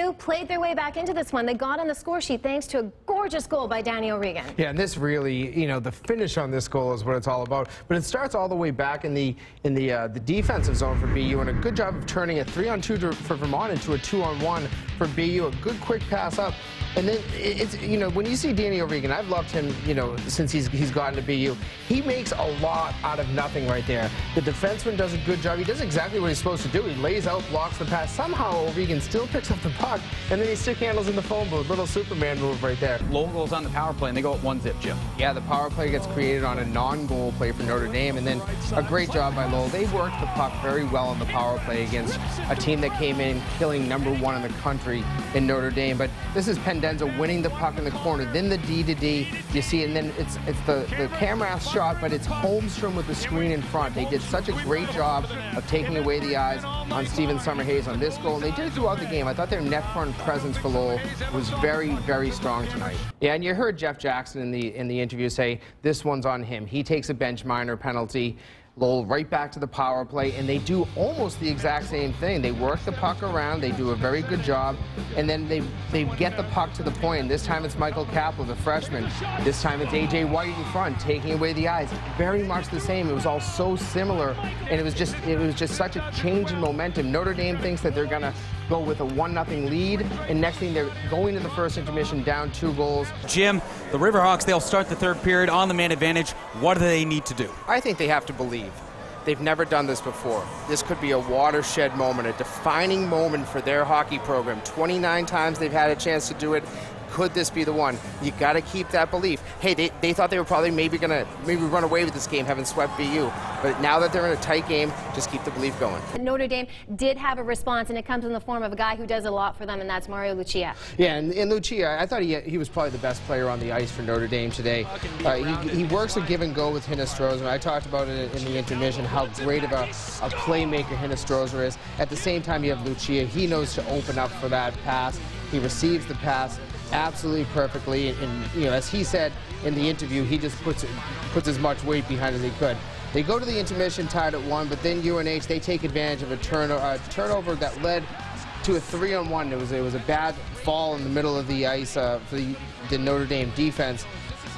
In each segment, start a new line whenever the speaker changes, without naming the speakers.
BU played their way back into this one. They got on the score sheet thanks to a gorgeous goal by Danny O'Regan.
Yeah, and this really, the finish on this goal is what it's all about. But it starts all the way back in the defensive zone for BU, and a good job of turning a 3-on-2 for Vermont into a 2-on-1 for BU. A good quick pass up. And then it's, when you see Danny O'Regan, I've loved him, since he's gotten to BU. He makes a lot out of nothing right there. The defenseman does a good job. He does exactly what he's supposed to do. He lays out, blocks the pass. Somehow O'Regan still picks up the puck, and then he stick handles in the phone booth. Little Superman move right there.
Lowell goes on the power play, and they go at 1-zip, Jim.
Yeah, the power play gets created on a non-goal play for Notre Dame, and then a great job by Lowell. They worked the puck very well on the power play against a team that came in killing #1 in the country in Notre Dame. But this is Pendenza winning the puck in the corner, then the D-to-D, you see, and then it's the camera shot, but it's Holmstrom with the screen in front. They did such a great job of taking away the eyes on Steven Summerhays on this goal, and they did it throughout the game. I thought their net front presence for Lowell was very, very strong tonight. Yeah, and you heard Jeff Jackson in the interview say this one's on him. He takes a bench minor penalty. Lowell right back to the power play, and they do almost the exact same thing. They work the puck around, they do a very good job, and then they get the puck to the point. And this time it's Michael Kaplan, the freshman. This time it's A.J. White in front, taking away the eyes. Very much the same. It was all so similar, and it was just such a change in momentum. Notre Dame thinks that they're going to go with a 1-0 lead, and next thing they're going to the first intermission down 2 goals.
Jim, the River Hawks, they'll start the third period on the man advantage. What do they need to do?
I think they have to believe. They've never done this before. This could be a watershed moment, a defining moment for their hockey program. 29 times they've had a chance to do it. Could this be the one? You got to keep that belief. Hey, they thought they were probably maybe run away with this game, having swept BU. But now that they're in a tight game, just keep the belief going.
Notre Dame did have a response, and it comes in the form of a guy who does a lot for them, and that's Mario Lucia.
Yeah, and Lucia, I thought he was probably the best player on the ice for Notre Dame today. He works a give and go with Hinestroza. I talked about it in the intermission, how great of a playmaker Hinestroza is. At the same time, you have Lucia. He knows to open up for that pass. He receives the pass absolutely perfectly, and as he said in the interview, he just puts as much weight behind as he could. They go to the intermission tied at 1, but then UNH, they take advantage of a turnover that led to a 3-on-1. It was a bad fall in the middle of the ice for the Notre Dame defense,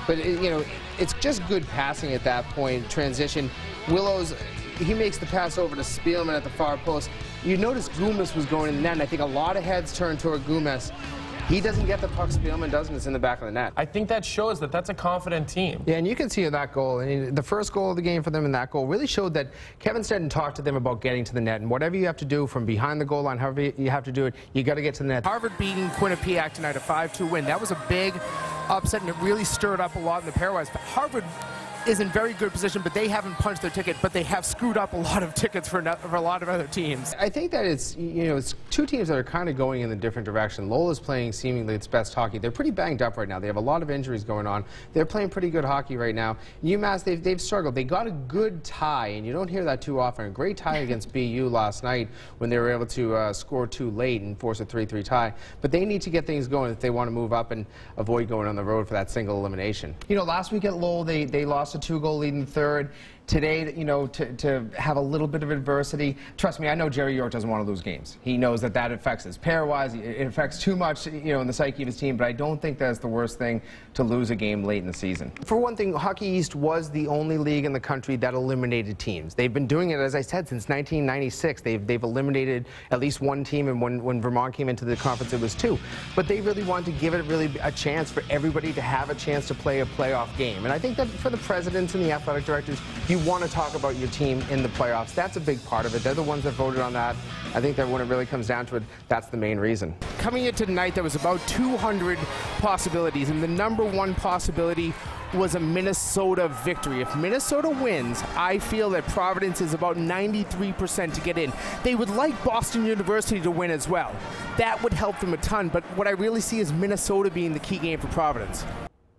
but it's just good passing at that point. Transition, Willows, he makes the pass over to Spielman at the far post. You notice Gumas was going in the net, and I think a lot of heads turned toward Gumas. He doesn't get the puck, Spielman doesn't, it's in the back of the net.
I think that shows that that's a confident team.
Yeah, and you can see in that goal, the first goal of the game for them in that goal really showed that Kevin Steadden talked to them about getting to the net, and whatever you have to do from behind the goal line, however you have to do it, you got to get to the net. Harvard beating Quinnipiac tonight, a 5-2 win. That was a big upset, and it really stirred up a lot in the pairwise. Harvard is in very good position, but they haven't punched their ticket, but they have screwed up a lot of tickets for a lot of other teams. I think that it's, it's 2 teams that are kind of going in a different direction. Lowell is playing seemingly its best hockey. They're pretty banged up right now. They have a lot of injuries going on. They're playing pretty good hockey right now. UMass, they've struggled. They got a good tie, and you don't hear that too often. A great tie against BU last night when they were able to score 2 late and force a 3-3 tie. But they need to get things going if they want to move up and avoid going on the road for that single elimination. Last week at Lowell, they lost a 2-goal lead in the third. Today, to have a little bit of adversity, trust me, I know Jerry York doesn't want to lose games. He knows that affects us. Pairwise, it affects too much, in the psyche of his team, but I don't think that's the worst thing to lose a game late in the season. For one thing, Hockey East was the only league in the country that eliminated teams. They've been doing it, as I said, since 1996. They've eliminated at least 1 team, and when Vermont came into the conference, it was 2. But they really wanted to give it a chance for everybody to have a chance to play a playoff game. And I think that for the presidents and the athletic directors, you want to talk about your team in the playoffs. That's a big part of it. They're the ones that voted on that. I think that when it really comes down to it, that's the main reason. Coming into tonight, there was about 200 possibilities, and the #1 possibility was a Minnesota victory. If Minnesota wins, I feel that Providence is about 93% to get in. They would like Boston University to win as well. That would help them a ton, but what I really see is Minnesota being the key game for Providence.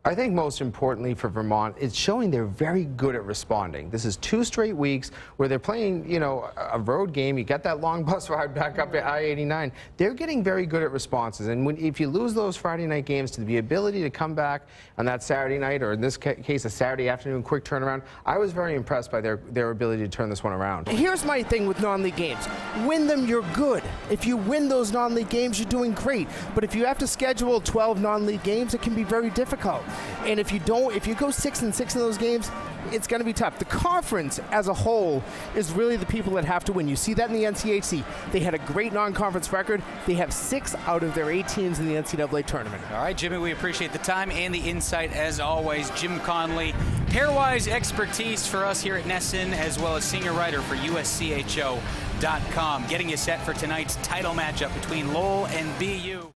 I think most importantly for Vermont, it's showing they're very good at responding. This is 2 straight weeks where they're playing, a road game. You get that long bus ride back up at I-89. They're getting very good at responses. And if you lose those Friday night games, to the ability to come back on that Saturday night, or in this case, a Saturday afternoon quick turnaround, I was very impressed by their ability to turn this one around.
Here's my thing with non-league games. Win them, you're good. If you win those non-league games, you're doing great. But if you have to schedule 12 non-league games, it can be very difficult. And if you go 6-6 in those games, it's going to be tough. The conference as a whole is really the people that have to win. You see that in the NCAA. They had a great non-conference record. They have 6 out of their 8 teams in the NCAA tournament.
All right, Jimmy, we appreciate the time and the insight as always. Jim Connelly, pairwise expertise for us here at NESN, as well as senior writer for USCHO.com, getting you set for tonight's title matchup between Lowell and BU.